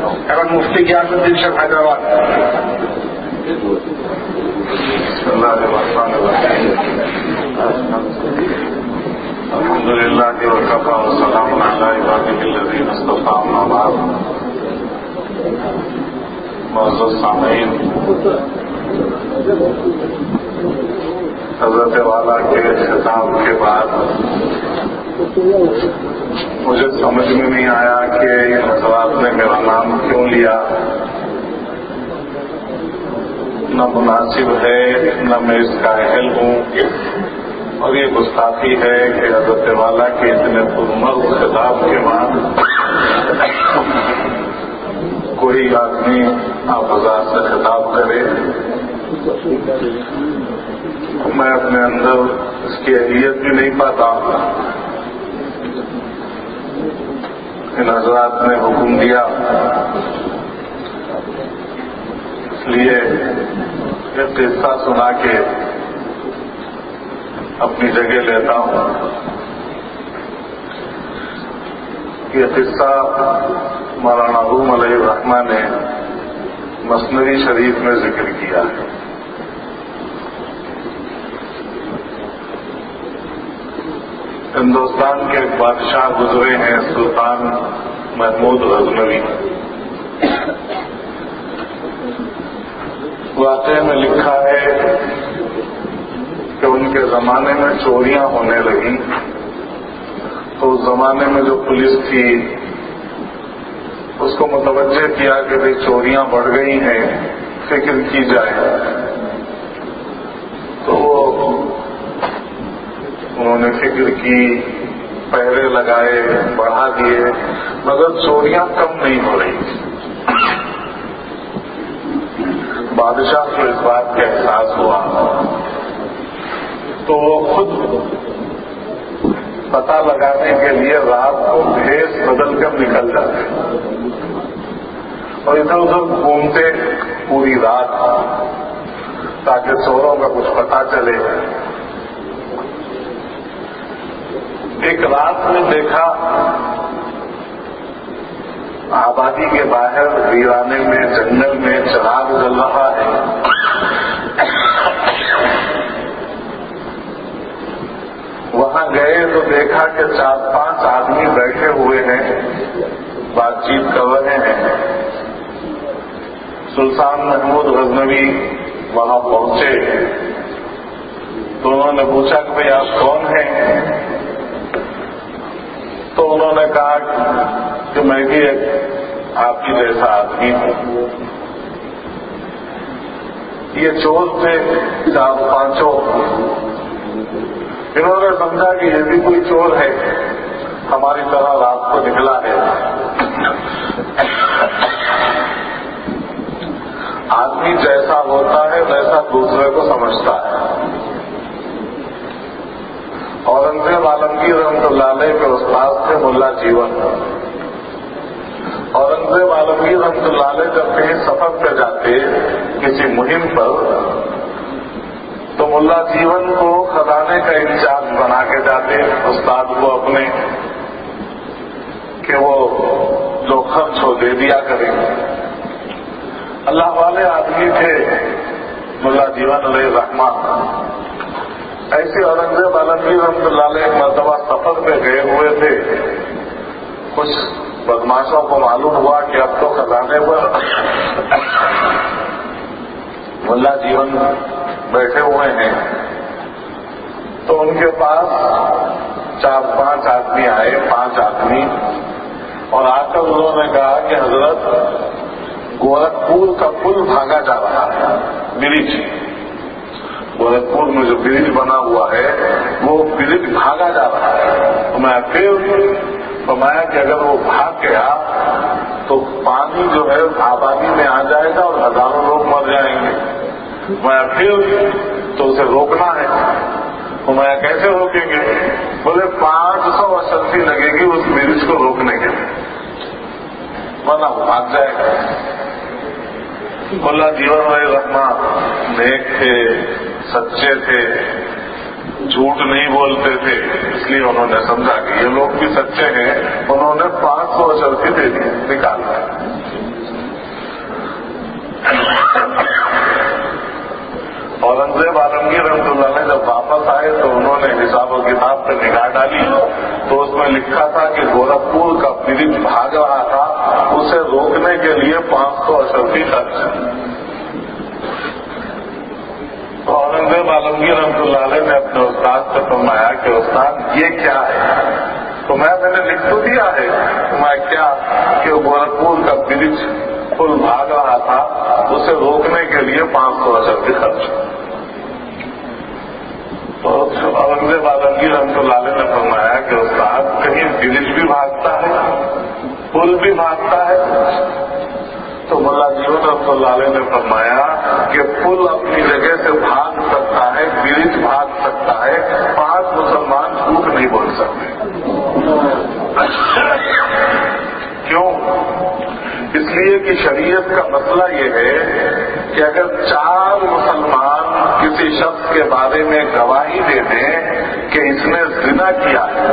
এখন মুফতি গিয়াসউদ্দিন সাহেব হায়দ্রাবাদ। الحمدللہ وکفی وسلام علی عبادہ الذین اصطفی اما بعد۔ معزز سامعین، حضرت والا کے خطاب کے بعد مجھے سمجھ میں نہیں آیا کہ حضرات نے میرا نام کیوں لیا، نہ مناسب ہے نہ میں اس کا اہل ہوں، اور یہ گستاخی ہے کہ حضرت والا کے اتنے پرمرد خطاب کے بعد کوئی آدمی آپ حضرات سے خطاب کرے۔ میں اپنے اندر اس کی اہلیت بھی نہیں پاتا۔ ان حضرات نے حکم دیا، اس لیے ایک قصہ سنا کے اپنی جگہ لیتا ہوں۔ یہ قصہ مولانا روم علیہ الرحمہ نے مثنوی شریف میں ذکر کیا ہے۔ ہندوستان کے ایک بادشاہ گزرے ہیں، سلطان محمود غزنوی۔ واقعے میں لکھا ہے کہ ان کے زمانے میں چوریاں ہونے لگیں، تو اس زمانے میں جو پولیس تھی اس کو متوجہ کیا کہ بھئی چوریاں بڑھ گئی ہیں، فکر کی جائے۔ تو انہوں نے فکر کی، پہرے لگائے، بڑھا دیے، مگر چوریاں کم نہیں ہو رہی۔ بادشاہ کو اس بات کا احساس ہوا تو وہ خود پتہ لگانے کے لیے رات کو بھیس بدل کر نکل جاتے اور ادھر ادھر گھومتے پوری رات تاکہ چوروں کا کچھ پتہ چلے۔ ایک رات میں دیکھا آبادی کے باہر ویرانے میں جنگل میں چراغ جل رہا ہے۔ وہاں گئے تو دیکھا کہ 4-5 آدمی بیٹھے ہوئے ہیں، بات چیت کر رہے ہیں۔ سلطان محمود غزنوی وہاں پہنچے تو انہوں نے پوچھا کہ بھئی آپ کون ہیں؟ تو انہوں نے کہا کہ میں بھی ایک آپ کی جیسا آدمی ہوں۔ یہ چور تھے 4-5۔ انہوں نے سمجھا کہ یہ بھی کوئی چور ہے، ہماری طرح رات کو نکلا ہے۔ آدمی جیسا ہوتا ہے ویسا دوسرے کو سمجھتا ہے۔ اورنگزیب عالمگیر رحمۃ اللہ علیہ کے استاد تھے ملا جیون۔ اورنگزیب عالمگیر رحمۃ اللہ علیہ جب کہیں سفر پہ جاتے کسی مہم پر تو ملا جیون کو خزانے کا انچارج بنا کے جاتے استاد کو اپنے، کہ وہ جو خرچ ہو دے دیا کریں۔ اللہ والے آدمی تھے ملا جیون علیہ الرحمہ۔ ایسے اورنگزیب عالمگیر رحمۃ اللہ علیہ ایک مرتبہ سفر پہ گئے ہوئے تھے۔ کچھ بدماشوں کو معلوم ہوا کہ اب تو خزانے پر ملا جیون بیٹھے ہوئے ہیں، تو ان کے پاس 4-5 آدمی آئے، 5 آدمی، اور آ کر انہوں نے کہا کہ حضرت گورکھپور کا پل بھاگا جا رہا ہے، برج، گورکھپور میں جو برج بنا ہوا ہے وہ برج بھاگا جا رہا ہے۔ تو میں پھر فرمایا کہ اگر وہ بھاگ گیا تو پانی جو ہے آبادی میں آ جائے گا اور ہزاروں لوگ مر جائیں گے۔ میں پھر تو اسے روکنا ہے۔ تو میں کیسے روکیں گے؟ بولے 500 اشرفی لگے گی اس برج کو روکنے کے لیے، ورنہ بھاگ جائے گا۔ ملا جیون علیہ الرحمہ نیک تھے، سچے تھے، جھوٹ نہیں بولتے تھے، اس لیے انہوں نے سمجھا کہ یہ لوگ بھی سچے ہیں، انہوں نے 500 اشرفی دے دی، نکال ब्रिज भाग रहा था, उसे रोकने के लिए 500 अशरफी खर्च। तो औरंगजेब आलमगीर रहमतुल्लाह अलैह ने अपने उस्ताद से फरमाया कि उस्ताद ये क्या है? तो मैंने लिख तो दिया है। मैं क्या कि गोरखपुर का ब्रिज पुल भाग रहा था, उसे रोकने के लिए 500 अशरफी खर्च। तो औरंगजेब आलमगीर रहमतुल्लाह अलैह ने फरमाया कि उस्ताद कहीं ब्रिज भी भागता है, पुल भी भागता है? तो मुल्ला जीवन रहमतुल्लाह अलैह ने फरमाया कि पुल अपनी जगह से भाग सकता है, ब्रिज भाग सकता है, 5 मुसलमान झूठ नहीं बोल सकते। क्यों? इसलिए कि शरीयत का मसला ये है कि अगर 4 मुसलमान किसी शख्स के बारे में गवाही दे दें कि इसने जिना किया है,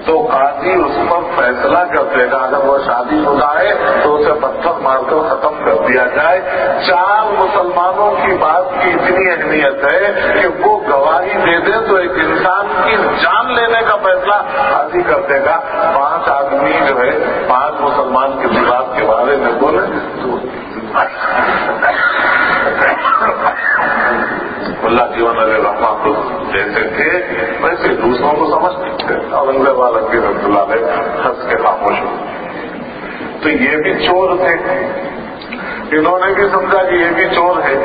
तो काजी उस पर फैसला कर देगा। अगर वो शादीशुदा है तो उसे पत्थर मारकर खत्म कर दिया जाए। 4 मुसलमानों की बात की इतनी अहमियत है कि वो गवाही दे दे तो एक इंसान की जान लेने का फैसला काजी कर देगा। 5 आदमी जो है 5 मुसलमान किसी बात के बारे में बोले तो मुल्ला जीवन रहमान जैसे थे वैसे दूसरों को समझते थे। औरंगजेब आलमगीर रहमतुल्लाह अलैह हंस के खामोश हो। तो ये भी चोर थे, इन्होंने भी समझा कि ये भी चोर है।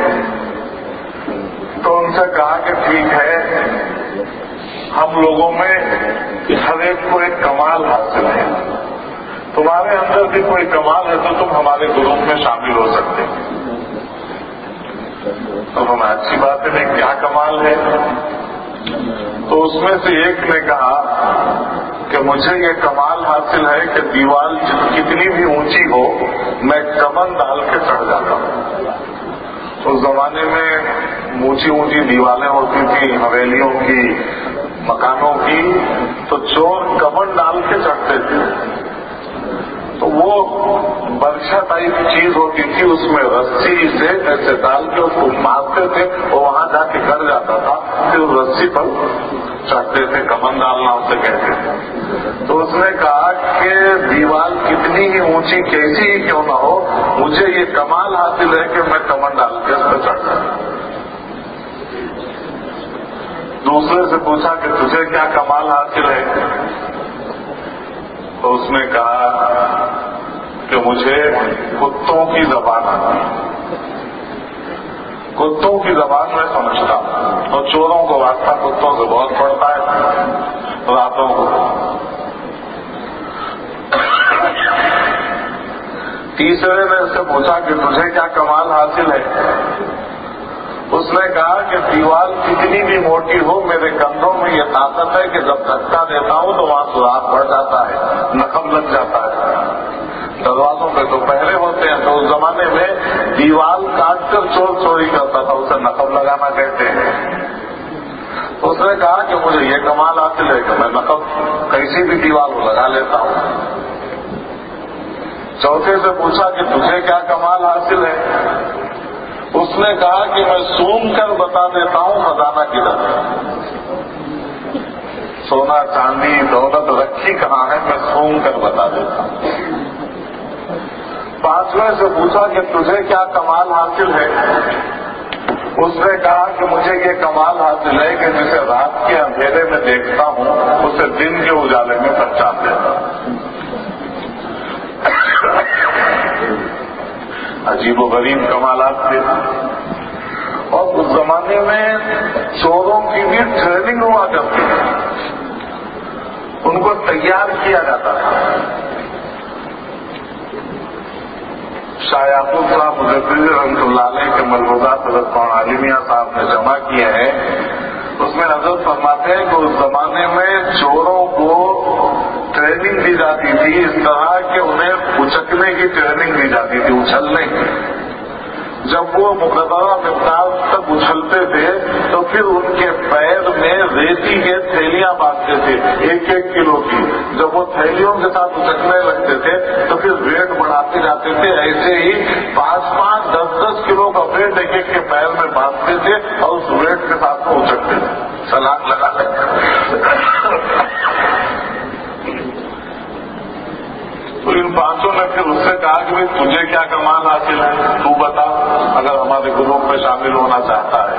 तो उनसे कहा कि ठीक है, हम लोगों में हर एक को एक कमाल हासिल है, तुम्हारे अंदर भी कोई कमाल है तो तुम हमारे ग्रुप में शामिल हो सकते हैं। तो हमें अच्छी बात है, क्या कमाल है? तो उसमें से एक ने कहा कि मुझे ये कमाल हासिल है कि दीवार कितनी भी ऊंची हो मैं कमन डाल के चढ़ जाता हूं। उस जमाने में ऊंची ऊंची दीवारें होती थी हवेलियों की, मकानों की, तो चोर कमन डाल के चढ़ते थे। तो वो बर्छा टाइप चीज होती थी, उसमें रस्सी से ऐसे डाल के उसको मारते थे और वहां जाके गिर जाता था, फिर उस रस्सी पर चढ़ते थे। कमन डालना उसे कहते थे। तो उसने कहा कि दीवार कितनी ही ऊंची कैसी ही क्यों ना हो, मुझे ये कमाल हासिल है कि मैं कमन डाल के उस पर चढ़ सकता। दूसरे से पूछा कि तुझे क्या कमाल हासिल है? तो उसने कहा कि मुझे कुत्तों की जबान आती है, कुत्तों की जबान मैं समझता हूं। और चोरों को वास्ता कुत्तों से बहुत पड़ता है रातों को। तीसरे ने उससे पूछा कि तुझे क्या कमाल हासिल है? उसने कहा कि दीवार कितनी भी मोटी हो, मेरे कंधों में ये ताकत है कि जब धक्का देता हूं तो वहां सुराख बढ़ जाता है, नखम लग जाता है। दरवाजों पे तो पहले होते हैं, तो उस जमाने में दीवार काट कर चोर चोरी करता था, उसे नखम लगाना कहते हैं। तो उसने कहा कि मुझे ये कमाल हासिल है कि मैं नखम कैसी भी दीवार को लगा लेता हूं। चौथे से पूछा कि तुझे क्या कमाल हासिल है? उसने कहा कि मैं सूंघ कर बता देता हूं खजाना किधर है। सोना चांदी दौलत रखी कहाँ है, मैं सूंघ कर बता देता हूं। पांचवें से पूछा कि तुझे क्या कमाल हासिल है? उसने कहा कि मुझे ये कमाल हासिल है कि जिसे रात के अंधेरे में देखता हूं उसे दिन के उजाले में पहचान लेता हूं। अजीबो गरीब कमालात थे। और उस जमाने में चोरों की भी ट्रेनिंग हुआ करती थी, उनको तैयार किया जाता था। शाह याकूब साहब मुजद्दिद रहमतुल्लाह अलैह के मलबूजात हज़रत आलिमिया साहब ने जमा किए हैं। उसमें हजरत फरमाते हैं कि उस जमाने में चोरों को ट्रेनिंग दी जाती थी, इस तरह कि उन्हें उचकने की ट्रेनिंग दी जाती थी, उछलने की। जब वो मुकद्दरा मिक़दार तक उछलते थे तो फिर उनके पैर में रेती के थैलियां बांधते थे 1-1 किलो की। जब वो थैलियों के साथ उचकने लगते थे तो फिर वेट बढ़ाते जाते थे। ऐसे ही 5-5, 10-10 किलो का वेट एक के पैर में बांधते थे और उस वेट के साथ वो उचकते थे, छलांग लगा ने फिर उससे कहा कि भाई तुझे क्या कमाल हासिल है, तू बता, अगर हमारे ग्रुप में शामिल होना चाहता है।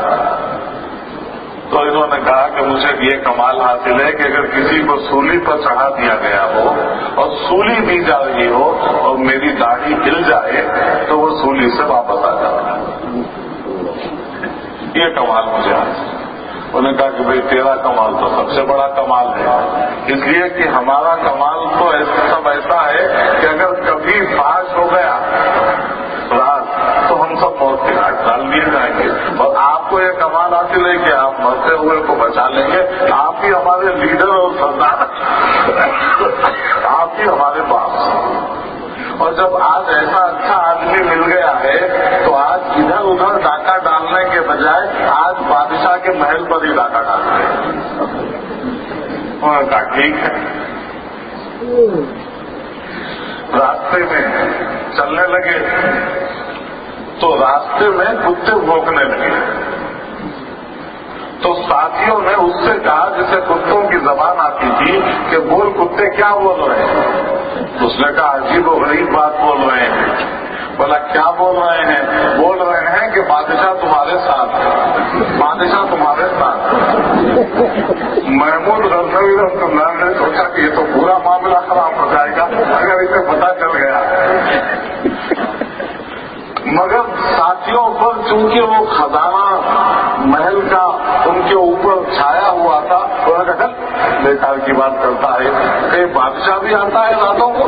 तो इन्होंने कहा कि मुझे ये कमाल हासिल है कि अगर किसी को सूली पर चढ़ा दिया गया हो और सूली दी जा रही हो और मेरी दाढ़ी हिल जाए तो वो सूली से वापस आ जाता है। ये कमाल मुझे हासिल। उन्होंने कहा कि भाई तेरा कमाल तो सबसे बड़ा कमाल है, इसलिए कि हमारा कमाल तो सब ऐसा है कि अगर कभी पास हो गया रात तो हम सब मौत के घाट डाल दिए जाएंगे, और आपको ये कमाल हासिल है कि आप मरते हुए को बचा लेंगे। आप ही हमारे लीडर और सरदार, आप ही हमारे पास। और जब आज ऐसा अच्छा आदमी मिल गया है तो आज इधर उधर डाका डालने के बजाय आज बादशाह के महल पर ही डाका डालते हैं। उन्होंने कहा ठीक है। रास्ते में चलने लगे तो रास्ते में कुत्ते भौंकने लगे, तो साथियों ने उससे कहा, जिसे कुत्तों की जबान आती थी, कि बोल कुत्ते क्या बोल रहे हैं। उसने कहा अजीब और गरीब बात बोल रहे हैं। बोला क्या बोल रहे हैं? बोल रहे हैं कि बादशाह तुम्हारे साथ है, बादशाह तुम्हारे साथ है। महमूद गजनवी रहमतुल्लाह ने सोचा कि ये तो पूरा मामला खराब हो जाएगा अगर इसे पता चल गया। मगर साथियों पर चूंकि वो खजाना महल का उनके ऊपर छाया हुआ था, उन्होंने कहा बेकार की बात करता है, कहीं बादशाह भी आता है रातों को,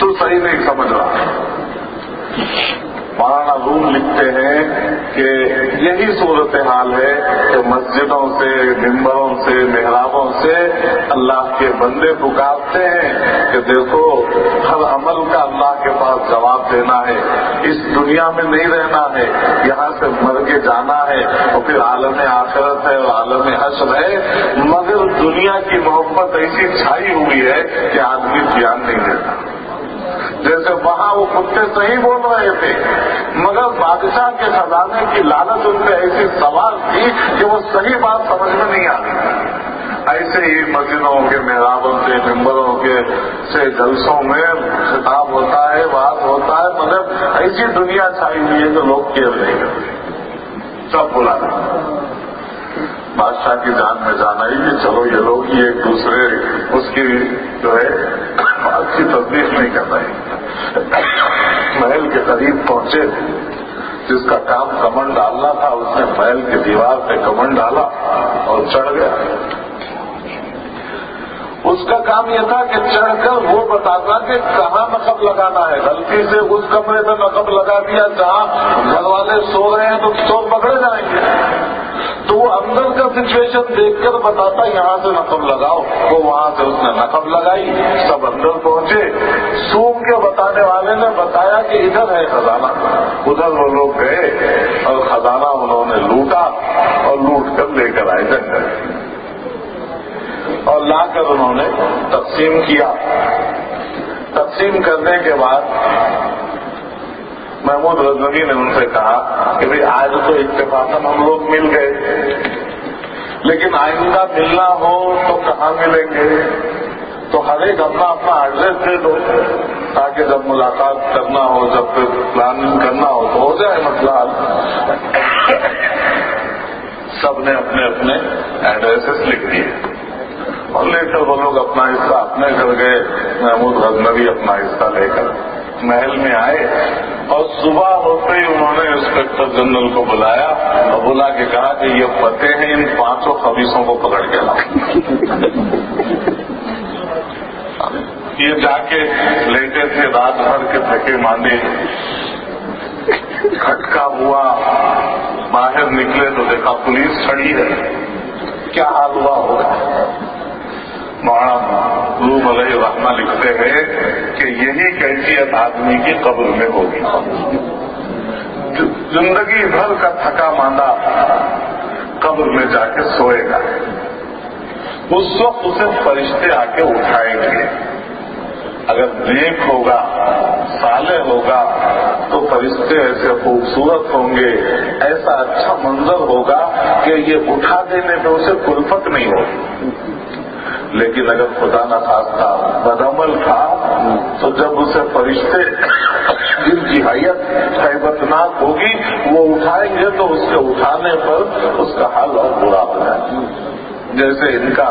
तो सही नहीं समझ रहा। मौलाना रूम लिखते हैं कि यही सूरत हाल है कि मस्जिदों से, मिंबरों से, मेहराबों से अल्लाह के बंदे पुकारते हैं कि देखो हर अमल का अल्लाह के पास जवाब देना है, इस दुनिया में नहीं रहना है, यहाँ से मर के जाना है और फिर आलम आखिरत है और आलम हश्र है। मगर दुनिया की मोहब्बत ऐसी छाई हुई है कि आदमी ध्यान नहीं देता। जैसे वहां वो कुत्ते सही बोल रहे थे, मगर बादशाह के खजाने की लालच उन पर ऐसी सवार थी कि वो सही बात समझ में नहीं आ रही। ऐसे ही मस्जिदों के, मेहराबों के, मिंबरों के से जलसों में खिताब होता है, बात होता है, मगर ऐसी दुनिया छाई हुई है तो लोग केयर नहीं करते, सब बुला बादशाह की जान में जाना ही कि चलो ये लोग ही एक दूसरे उसकी जो है बात की तस्दीक नहीं कर रहे। महल के करीब पहुंचे, जिसका काम कमंड डालना था उसने महल की दीवार पे कमंड डाला और चढ़ गया। उसका काम यह था कि चढ़कर वो बताता कि कहाँ नकब लगाना है। गलती से उस कमरे में नकब लगा दिया जहाँ घर वाले सो रहे हैं तो चोर पकड़े जाएंगे, तो वो अंदर का सिचुएशन देखकर बताता यहाँ से नकब लगाओ। तो वहां से उसने नकब लगाई, सब अंदर पहुंचे। सूम के बताने वाले ने बताया कि इधर है खजाना। उधर वो लोग गए और खजाना उन्होंने लूटा और लूट कर लेकर आए जंगल, और लाकर उन्होंने तकसीम किया। तकसीम करने के बाद महमूद गजनवी ने उनसे कहा कि भाई आज तो इत्तेफाकन हम लोग मिल गए, लेकिन आइंदा मिलना हो तो कहाँ मिलेंगे? तो हर एक अपना अपना एड्रेस दे दो, ताकि जब मुलाकात करना हो, जब प्लानिंग करना हो तो हो जाए मसला हल। सबने अपने अपने एड्रेसेस लिख दिए और लेकर वो लोग अपना हिस्सा अपने घर गए। महमूद गजनवी अपना हिस्सा लेकर महल में आए और सुबह होते ही उन्होंने इंस्पेक्टर जनरल को बुलाया और बुला के कहा कि ये पते हैं, इन 5 खबीसों को पकड़ के लाओ। ये जाके लेटे थे, रात भर के थके मांदे, खटका हुआ, बाहर निकले तो देखा पुलिस खड़ी है। क्या हाल हुआ होगा? मौलाना रूम अलैहि रहमा लिखते हैं कि यही कैफियत आदमी की कब्र में होगी। जिंदगी भर का थका मांदा कब्र में जाके सोएगा, उस वक्त उसे फरिश्ते आके उठाएंगे। अगर नेक होगा, साले होगा, तो फरिश्ते ऐसे खूबसूरत होंगे, ऐसा अच्छा मंजर होगा कि ये उठा देने पे उसे कुल्फत नहीं होगी। لیکن اگر خدا نہ خواستہ بدعمل تھا تو جب اسے فرشتے جن کی حیت ہیبتناک ہوگی وہ اٹھائیں گے تو اس کے اٹھانے پر اس کا حال اور برا ہو جائے. جیسے ان کا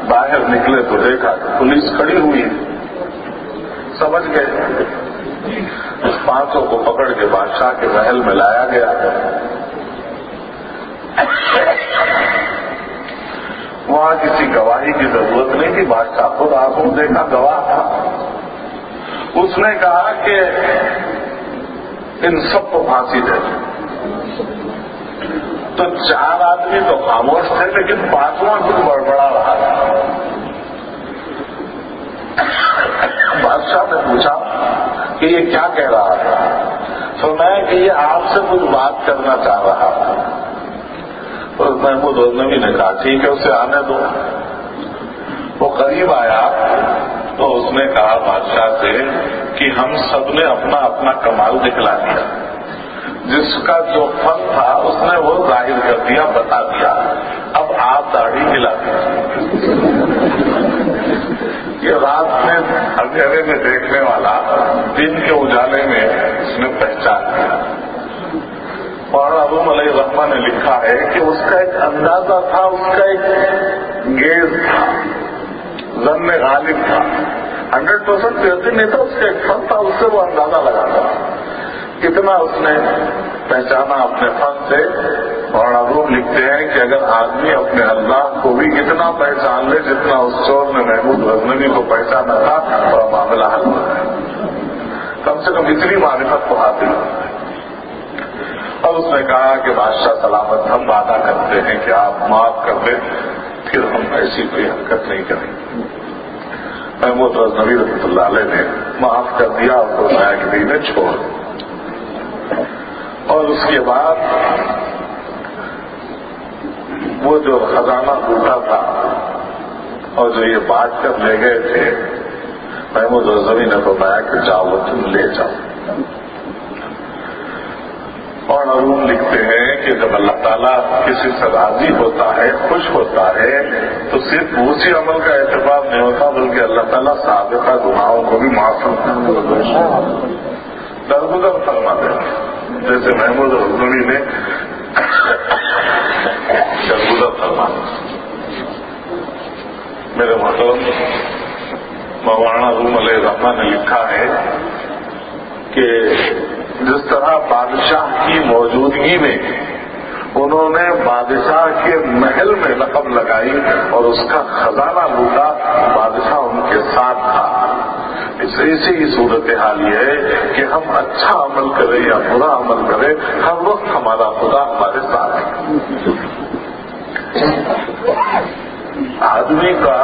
باہر نکلے تو دیکھا پولیس کھڑی ہوئی, سمجھ گئے, پانچوں کو پکڑ کے بادشاہ کے محل میں لایا گیا. وہاں کسی گواہی کی ضرورت نہیں تھی, بادشاہ خود آنکھوں دیکھا گواہ تھا. اس نے کہا کہ ان سب کو پھانسی دے. تو 4 آدمی تو خاموش تھے لیکن 5واں کچھ بڑبڑا رہا تھا. بادشاہ نے پوچھا کہ یہ کیا کہہ رہا تھا؟ فرمایا کہ یہ آپ سے کچھ بات کرنا چاہ رہا تھا. اور محمود غزنوی نے کہا ٹھیک ہے اسے آنے دو. وہ قریب آیا تو اس نے کہا بادشاہ سے کہ ہم سب نے اپنا اپنا کمال دکھلا دیا, جس کا جو فن تھا اس نے وہ ظاہر کر دیا, بتا دیا, اب آپ داڑھی ہلا دیجیے. یہ رات میں اندھیرے میں دیکھنے والا دن کے اجالے میں اس نے پہچان کیا. اور ابو علیہ الرحمہ نے لکھا ہے کہ اس کا ایک اندازہ تھا, اس کا ایک گیز تھا, ظن غالب تھا, 100% یقین نہیں تھا, اس کا ایک فن تھا, اس سے وہ اندازہ لگاتا. کتنا اس نے پہچانا اپنے فن سے. اور ابو لکھتے ہیں کہ اگر آدمی اپنے اللہ کو بھی اتنا پہچان لے جتنا اس چور نے محمود غزنوی کو پہچانا تھا تو معاملہ حل ہو جائے. کم سے کم اتنی معرفت کو حاصل ہو جائے. اور اس نے کہا کہ بادشاہ سلامت, ہم وعدہ کرتے ہیں کہ آپ معاف کر دیں, پھر ہم ایسی کوئی حرکت نہیں کریں گے. محمود غزنوی رحمۃ اللہ علیہ نے معاف کر دیا اور فرمایا کہ نہیں میں چھوڑ. اور اس کے بعد وہ جو خزانہ ٹوٹا تھا اور جو یہ بانٹ کر لے گئے تھے, محمود غزنوی نے فرمایا کہ جاؤ وہ تم لے جاؤ. اور علوم لکھتے ہیں کہ جب اللہ تعالیٰ کسی سے راضی ہوتا ہے, خوش ہوتا ہے, تو صرف اسی عمل کا اعتبار نہیں ہوتا بلکہ اللہ تعالیٰ سابقہ گناہوں کو بھی معاف کرتا ہے, درگزر فرما دیتے ہیں. جیسے محمود غزنوی نے درگزر فرما. میرے محترم مولانا روم علیہ الرحمہ نے لکھا ہے کہ جس طرح بادشاہ کی موجودگی میں انہوں نے بادشاہ کے محل میں رقم لگائی اور اس کا خزانہ لوٹا, بادشاہ ان کے ساتھ تھا. اسی کی صورتحال یہ ہے کہ ہم اچھا عمل کریں یا برا عمل کریں, ہر وقت ہمارا خدا ہمارے ساتھ ہے. آدمی کا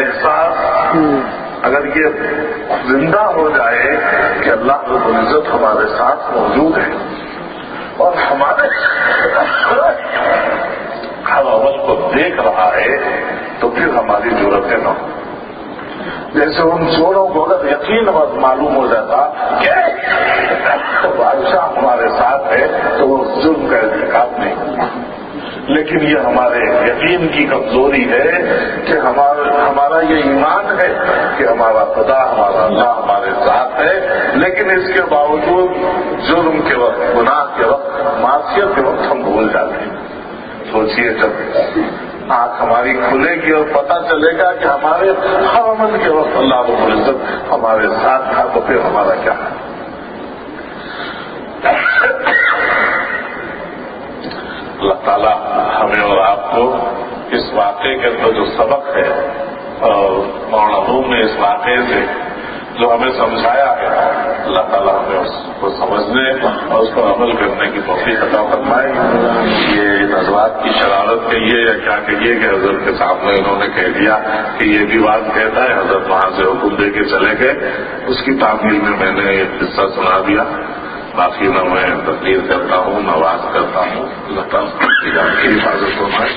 احساس اگر یہ زندہ ہو جائے کہ اللہ رب العزت ہمارے ساتھ موجود ہے اور ہمارے ہر عمل کو دیکھ رہا ہے, تو پھر ہماری ضرورتیں نہ ہوں. جیسے ان چوروں کو اگر یقین معلوم ہو جاتا کہ بادشاہ ہمارے ساتھ ہے تو وہ ظلم کا ارتکاب نہیں. لیکن یہ ہمارے یقین کی کمزوری ہے کہ ہمارا یہ ایمان ہے کہ ہمارا خدا, ہمارا اللہ ہمارے ساتھ ہے, لیکن اس کے باوجود جرم کے وقت, گناہ کے وقت, معصیت کے وقت ہم بھول جاتے ہیں. سوچئے جب آنکھ ہماری کھلے گی اور پتہ چلے گا کہ ہمارے ہر عمل کے وقت اللہ رب العزت ہمارے ساتھ تھا, تو پھر ہمارا کیا ہے. اللہ تعالیٰ ہمیں اور آپ کو اس واقعے کے اندر جو سبق ہے اور مولانا روم نے اس واقعے سے جو ہمیں سمجھایا ہے, اللہ تعالیٰ ہمیں اس کو سمجھنے اور اس پر عمل کرنے کی توفیق عطا فرمائے. یہ نظرات کی شرارت کہیے یا کیا کہیے کہ حضرت کے سامنے انہوں نے کہہ دیا کہ یہ بھی بات کہتا ہے, حضرت وہاں سے حکم دے کے چلے گئے, اس کی تعمیل میں میں نے ایک قصہ سنا دیا. باقی نہ میں تقریر کرتا ہوں, نواز کرتا ہوں. اللہ تعالیٰ کی حفاظت فرمائے.